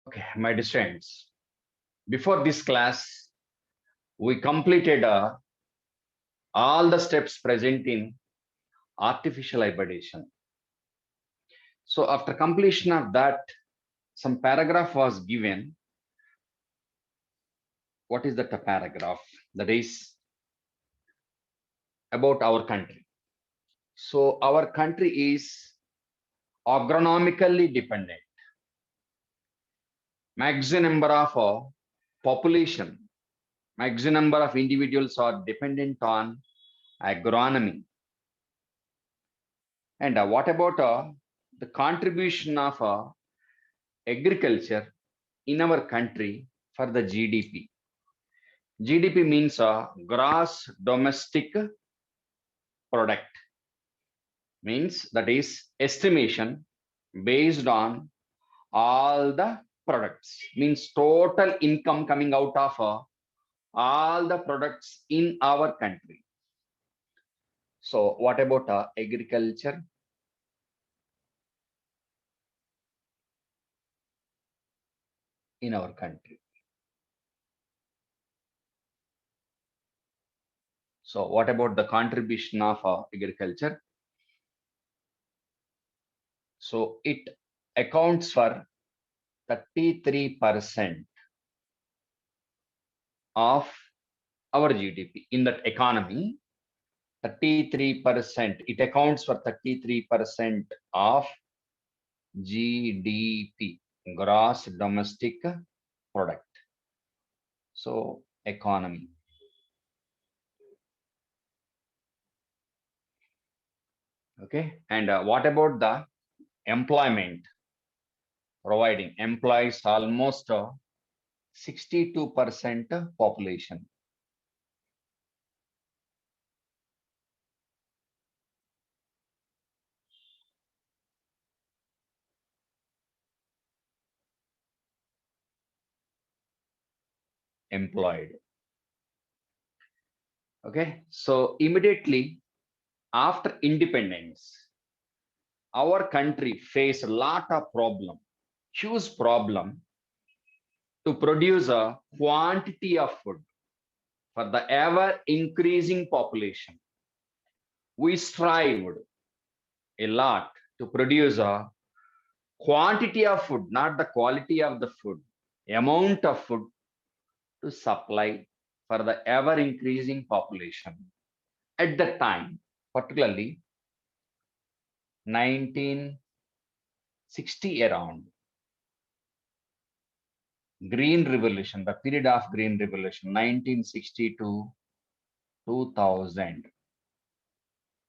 Okay, my dear students, before this class, we completed all the steps present in artificial hybridization. So after completion of that, some paragraph was given. What is that paragraph? That is about our country. So our country is agronomically dependent. Maximum number of population, maximum number of individuals are dependent on agronomy. And what about the contribution of agriculture in our country for the GDP? GDP means gross domestic product, means that is estimation based on all the products, means total income coming out of all the products in our country. So what about agriculture? In our country. So what about the contribution of agriculture? So it accounts for 33% of our GDP. In that economy, 33%, it accounts for 33% of GDP, gross domestic product. So economy. Okay, and what about the employment? Providing employs almost 62% population. Employed. Okay, so immediately after independence, our country faced a lot of problem, huge problem to produce a quantity of food for the ever increasing population. We strived a lot to produce a quantity of food, not the quality of the food, amount of food to supply for the ever increasing population. At that time, particularly 1960 around, Green Revolution, the period of Green Revolution, 1960 to 2000.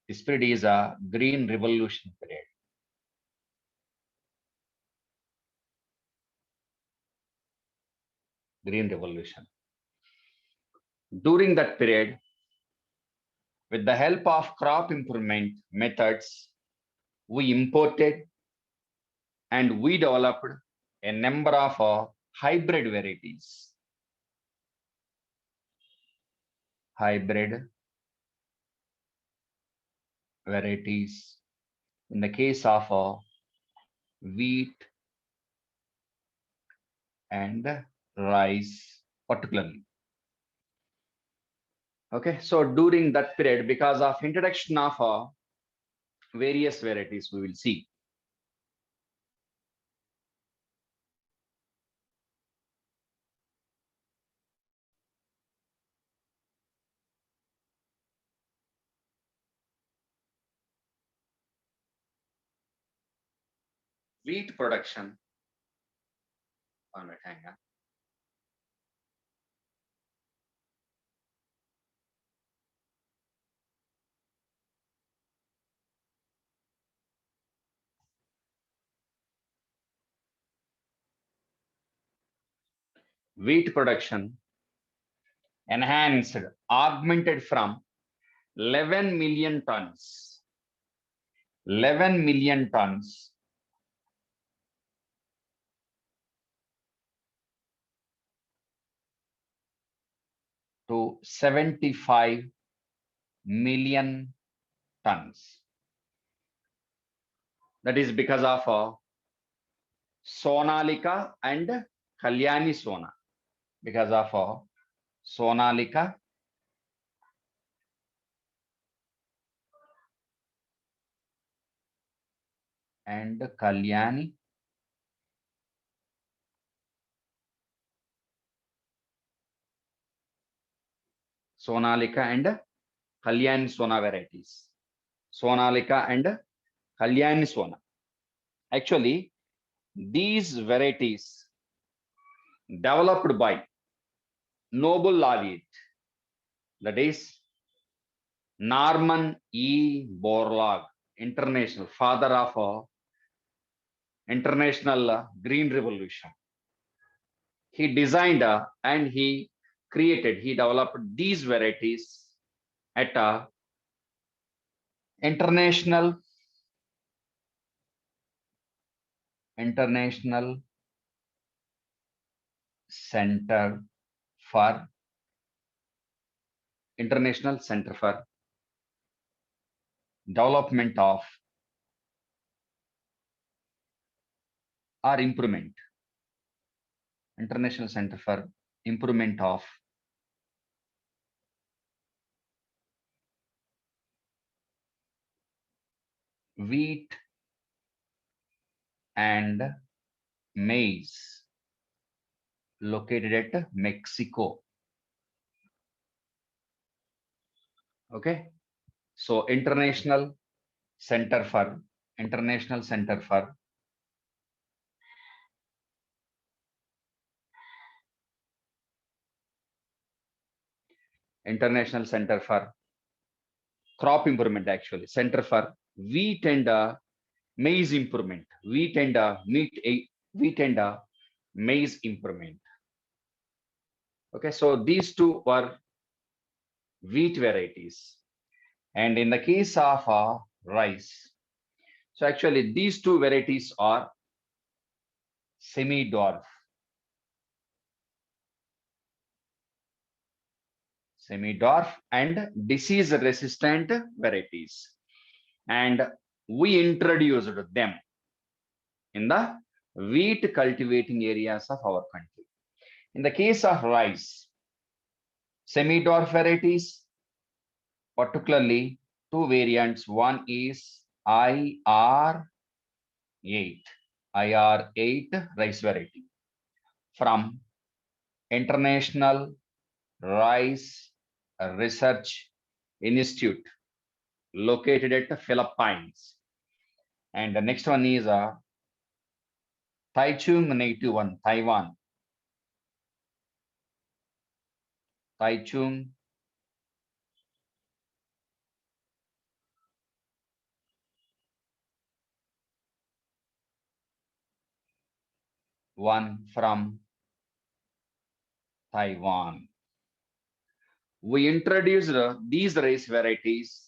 This period is a Green Revolution period. Green Revolution. During that period, with the help of crop improvement methods, we imported and we developed a number of hybrid varieties. Hybrid varieties. In the case of wheat and rice, particularly. Okay, so during that period, because of introduction of various varieties, we will see. Wheat production. One minute, hang on. Wheat production enhanced, augmented from 11 million tons. 11 million tons to 75 million tons. That is because of Sonalika and Kalyani Sona. Because of Sonalika and Kalyani Sonalika and Kalyani Sona varieties. Sonalika and Kalyani Sona. Actually, these varieties developed by Nobel laureate, that is Norman E. Borlaug, international father of international green revolution. He designed and he created, he developed these varieties at a international center for international center for development of or improvement, international center for improvement of wheat and maize, located at Mexico. Okay, so center for international center for international center for crop improvement, actually center for wheat and maize improvement, wheat and maize improvement. Okay, so these two were wheat varieties, and in the case of rice, so actually these two varieties are semi-dwarf and disease resistant varieties, and we introduced them in the wheat cultivating areas of our country. In the case of rice, semi-dwarf varieties, particularly two variants. One is IR8 rice variety from International Rice Research Institute located at the Philippines. And the next one is Taichung native one, Taiwan. Taichung one from Taiwan. We introduced these rice varieties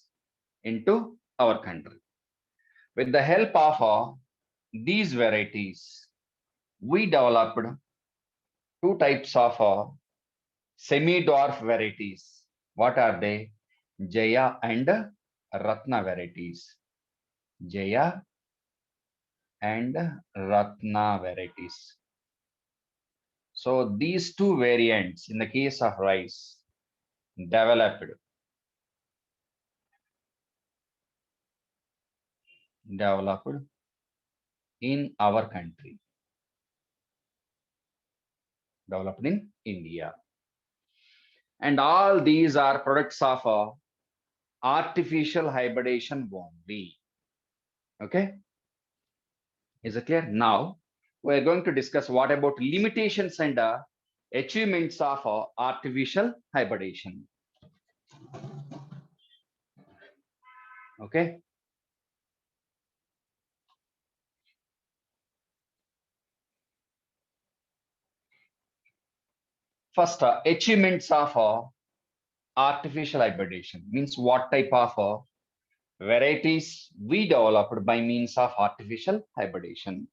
into our country. With the help of these varieties, we developed two types of semi-dwarf varieties. What are they? Jaya and Ratna varieties. Jaya and Ratna varieties. So these two variants in the case of rice developed in our country, developed in India. And all these are products of artificial hybridization only. Okay, is it clear? Now we're going to discuss what about limitations and achievements of artificial hybridization. Okay, first achievements of artificial hybridization means what type of varieties we developed by means of artificial hybridization.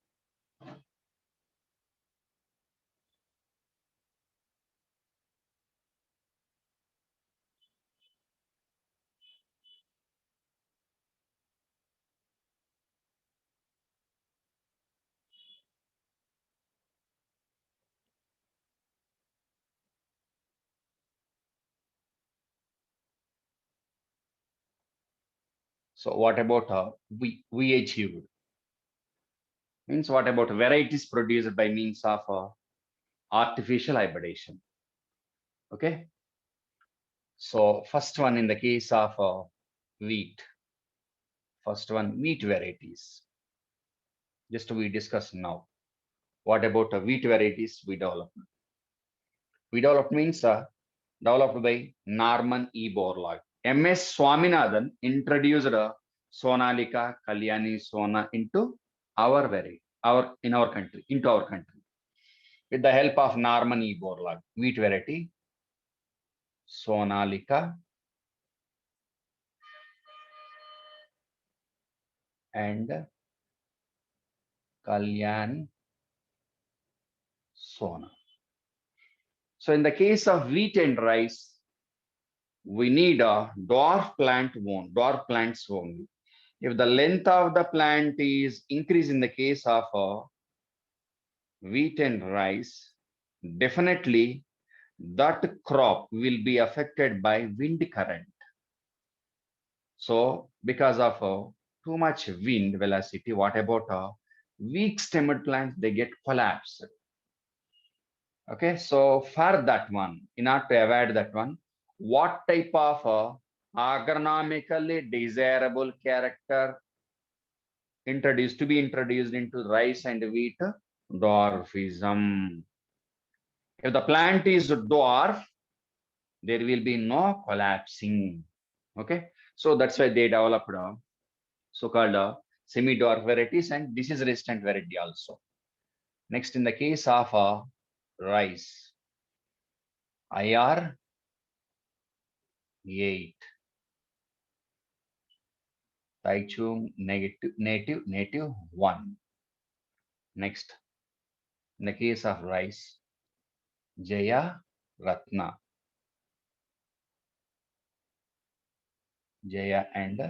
So what about we achieved? Means what about varieties produced by means of artificial hybridization? Okay. So first one in the case of wheat. First one, wheat varieties. Just we discuss now. What about wheat varieties we developed? We developed means developed by Norman E. Borlaug. M.S. Swaminathan introduced Sonalika Kalyani Sona into our in our country, into our country, with the help of Norman E. Borlaug. Wheat variety Sonalika and Kalyani Sona. So in the case of wheat and rice, we need a dwarf plants only. If the length of the plant is increased in the case of wheat and rice, definitely that crop will be affected by wind current. So because of too much wind velocity, what about weak stemmed plants? They get collapsed. Okay, so for that one, in order to avoid that one, what type of agronomically desirable character introduced into rice and wheat? Dwarfism. If the plant is dwarf, there will be no collapsing. Okay, so that's why they developed so-called semi-dwarf varieties and disease-resistant variety also. Next, in the case of rice, IR 8, Taichung native 1. Next, in the case of rice, Jaya Ratna, Jaya and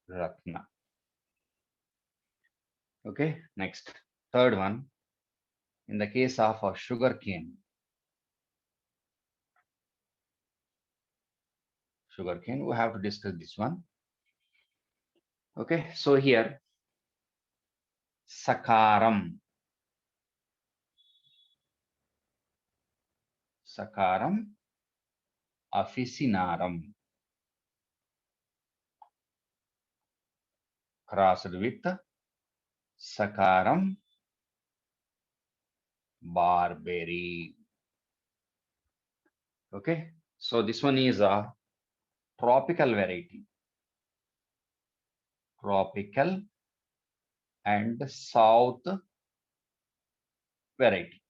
Ratna. Okay, next, third one, in the case of sugarcane, we have to discuss this one. Okay, so here, Sakaram, officinarum, crossed with Sakaram barberry. Okay, so this one is a tropical variety, tropical and south variety,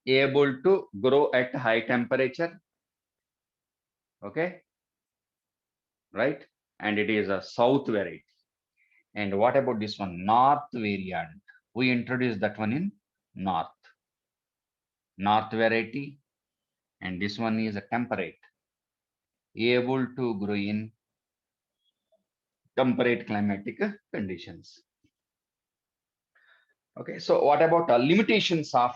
able to grow at high temperature. Okay, right, and it is a south variety. And what about this one, north variant? We introduced that one in north variety, and this one is a temperate, able to grow in temperate climatic conditions. Okay, so what about limitations of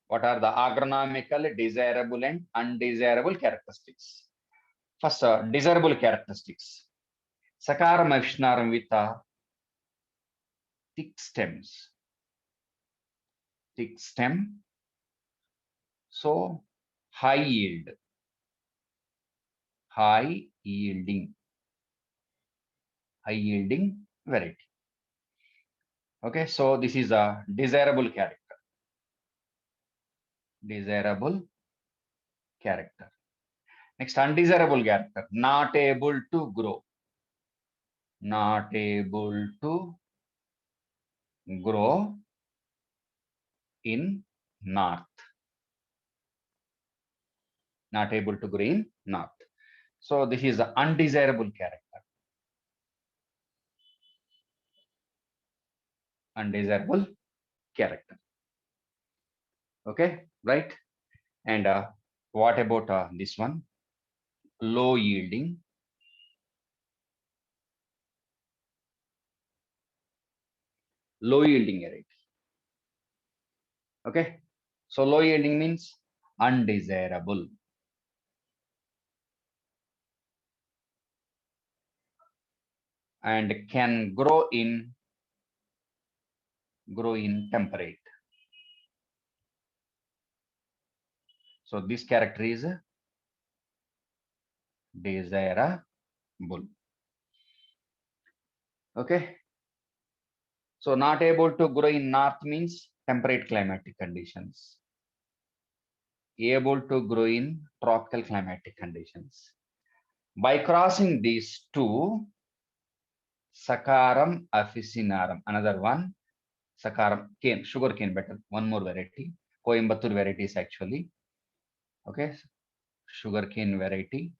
what are the agronomical desirable and undesirable characteristics? First, desirable characteristics. Sakaram officinarum with thick stems. Thick stem. So high yield. High yielding variety. Okay, so this is a desirable character. Desirable character. Next, undesirable character. Not able to grow. Not able to grow in north. Not able to grow in north. So this is the undesirable character. Undesirable character. Okay, right? And what about this one? Low yielding. Low yielding variety. Okay, so low yielding means undesirable. and can grow in temperate. So this character is desirable. Okay. So not able to grow in north means temperate climatic conditions. Able to grow in tropical climatic conditions. By crossing these two, Saccharum officinarum, another one, Saccharum cane, sugar cane better, one more variety, Coimbatore varieties actually. Okay, sugar cane variety,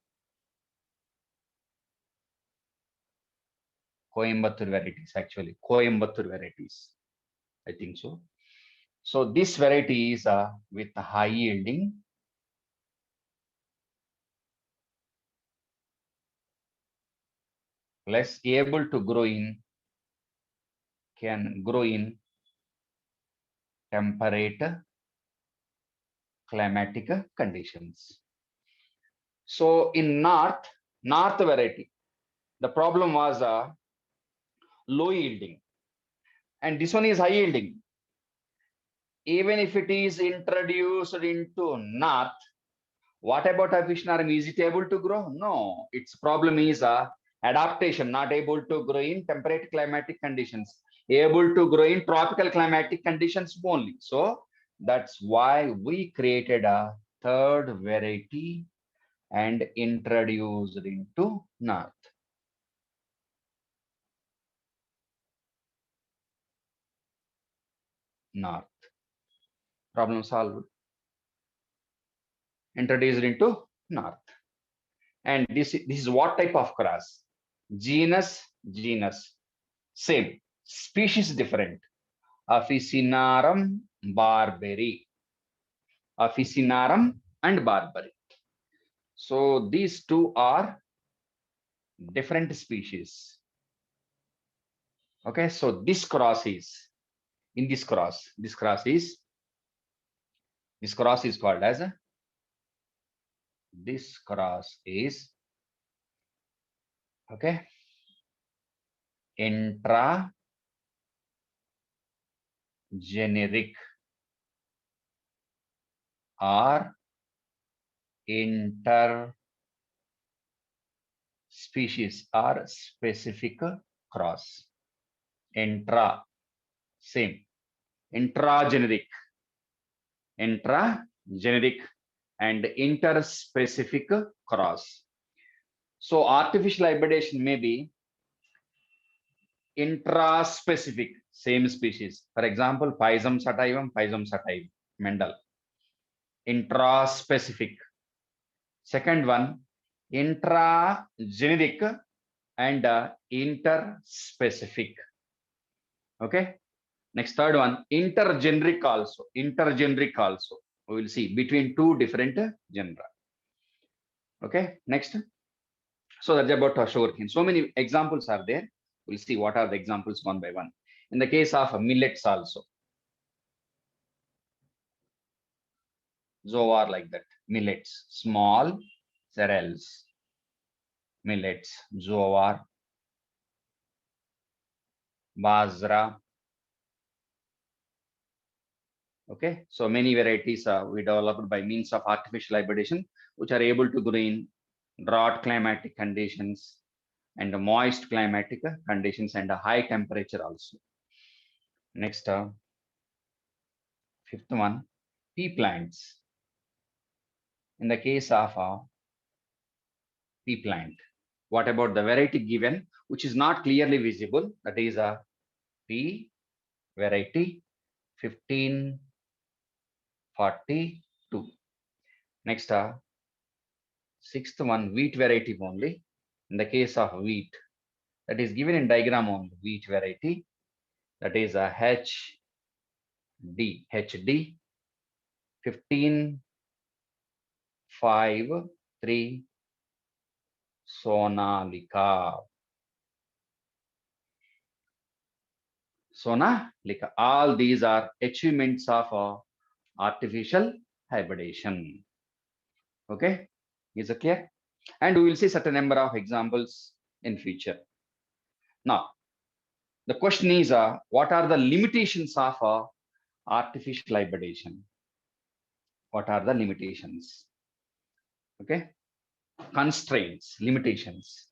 Coimbatore varieties actually, Coimbatore varieties, I think so. So this variety is with high yielding, less able to grow in, can grow in temperate climatic conditions. So in north variety, the problem was low yielding, and this one is high yielding. Even if it is introduced into north, what about officinarum? Is it able to grow? No, its problem is adaptation, not able to grow in temperate climatic conditions, able to grow in tropical climatic conditions only. So that's why we created a third variety and introduced into north. North. Problem solved. Introduced into north. And this is what type of cross? Genus, same. Species different. Officinarum barberi. Officinarum and barberi. So these two are different species. Okay, so this cross is this cross is called as this cross is okay intrageneric or interspecies or specific cross. Same. Intrageneric and interspecific cross. So artificial hybridization may be intraspecific, same species. For example, Pisum sativum, Mendel. Intraspecific. Second one, intrageneric and interspecific. Okay. Next, third one, intergeneric also. We will see between two different genera. Okay. Next. So that's about sugarcane. So many examples are there. We'll see what are the examples one by one. In the case of millets also. Zoar like that. Millets, small cereals. Millets, zoar, bajra. Okay, so many varieties we developed by means of artificial hybridization, which are able to grow in drought climatic conditions and moist climatic conditions and a high temperature also. Next, fifth one, pea plants. In the case of pea plant, what about the variety given, which is not clearly visible? That is a pea variety 1542. Next, sixth one, wheat variety only. In the case of wheat, that is given in diagram only, wheat variety, that is a HD 1553 Sonalika. All these are achievements of artificial hybridization. Okay, is it clear? And we will see certain number of examples in future. Now, the question is, what are the limitations of artificial hybridization? What are the limitations? Okay, constraints, limitations.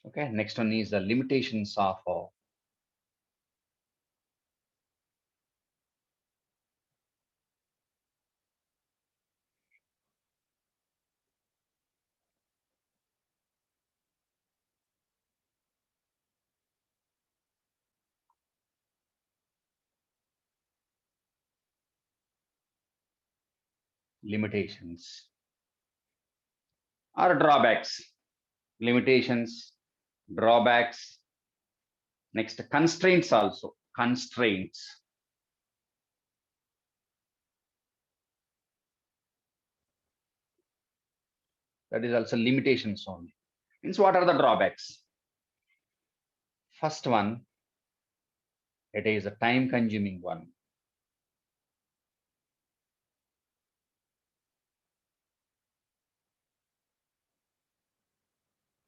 Okay, next one is the limitations of limitations or drawbacks. Limitations, drawbacks. Next, constraints also. Constraints. That is also limitations only. Means what are the drawbacks? First one, it is a time consuming one.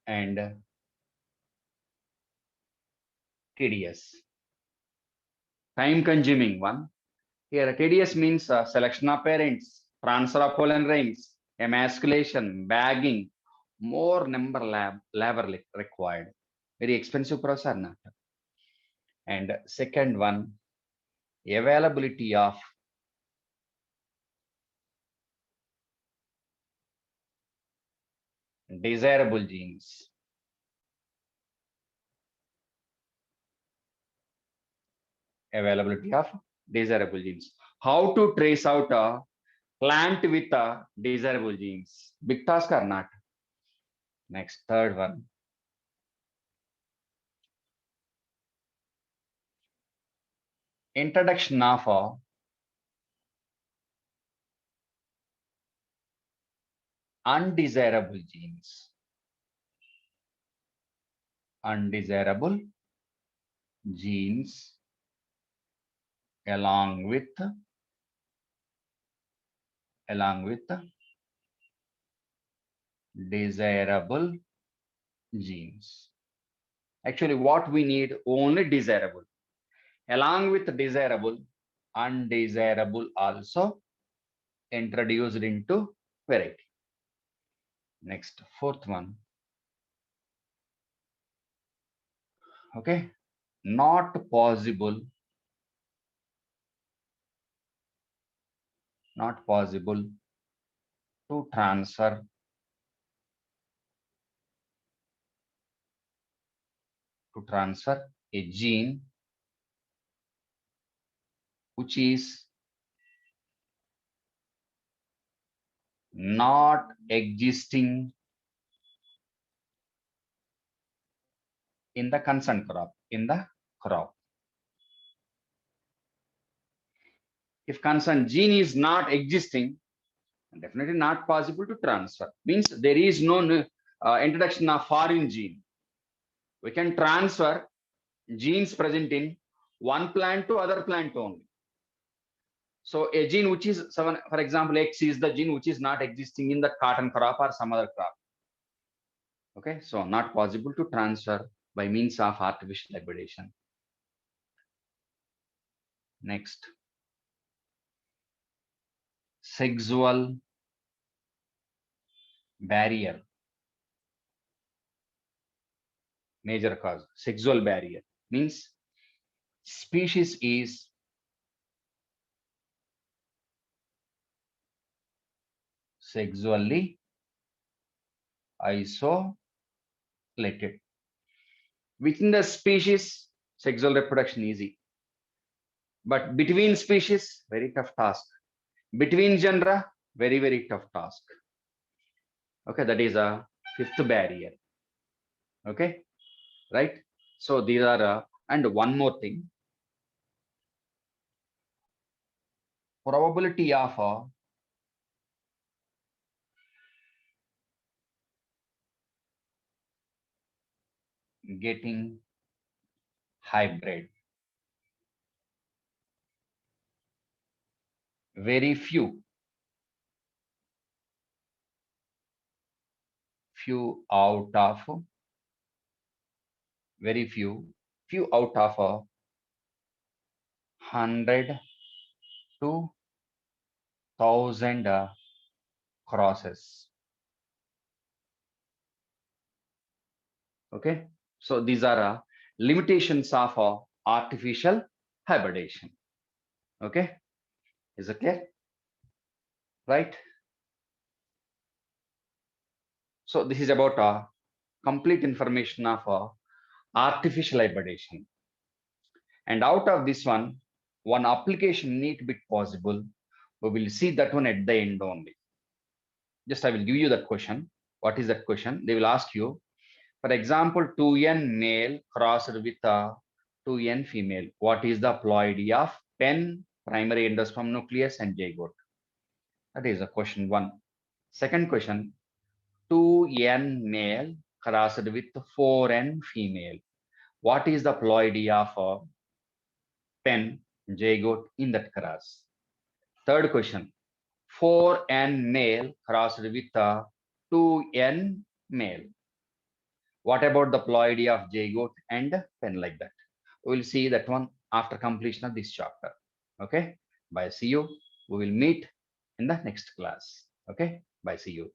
And tedious. Time consuming one. Here, tedious means selection of parents, transfer of pollen grains, emasculation, bagging, more number labor required. Very expensive process. Not. And second one, availability of desirable genes. Availability of desirable genes. How to trace out a plant with desirable genes? Big task or not? Next, third one. Introduction of undesirable genes. Undesirable genes along with desirable genes. Actually, what we need only desirable. Along with desirable, undesirable also introduced into variety. Next, fourth one. Okay, not possible to transfer a gene which is not existing in the concerned crop. If concerned gene is not existing, definitely not possible to transfer. Means there is no introduction of foreign gene. We can transfer genes present in one plant to other plant only. So a gene which is, for example, X is the gene which is not existing in the cotton crop or some other crop. Okay, so not possible to transfer by means of artificial hybridization. Next, sexual barrier. Major cause, sexual barrier means species is sexually isolated. Within the species, sexual reproduction easy. But between species, very tough task. Between genera, very, very tough task. Okay, that is a fifth barrier. Okay, right? So these are, and one more thing. Probability of getting hybrid. Very few out of very few out of 100 to 1000 crosses. Okay, so these are limitations of artificial hybridization. Okay, is it clear? Right. So this is about complete information of artificial hybridization. And out of this one application need to be possible. We will see that one at the end only. Just I will give you that question. What is that question? They will ask you, for example, 2n male crossed with 2n female. What is the ploidy of pen, primary endosperm nucleus, and zygote? That is a question one. Second question, 2n male crossed with 4n female. What is the ploidy of pen, zygote in that cross? Third question, 4n male crossed with 2n male. What about the ploidy of zygote and pen, like that? We will see that one after completion of this chapter. Okay, bye, see you. We will meet in the next class. Okay, bye, see you.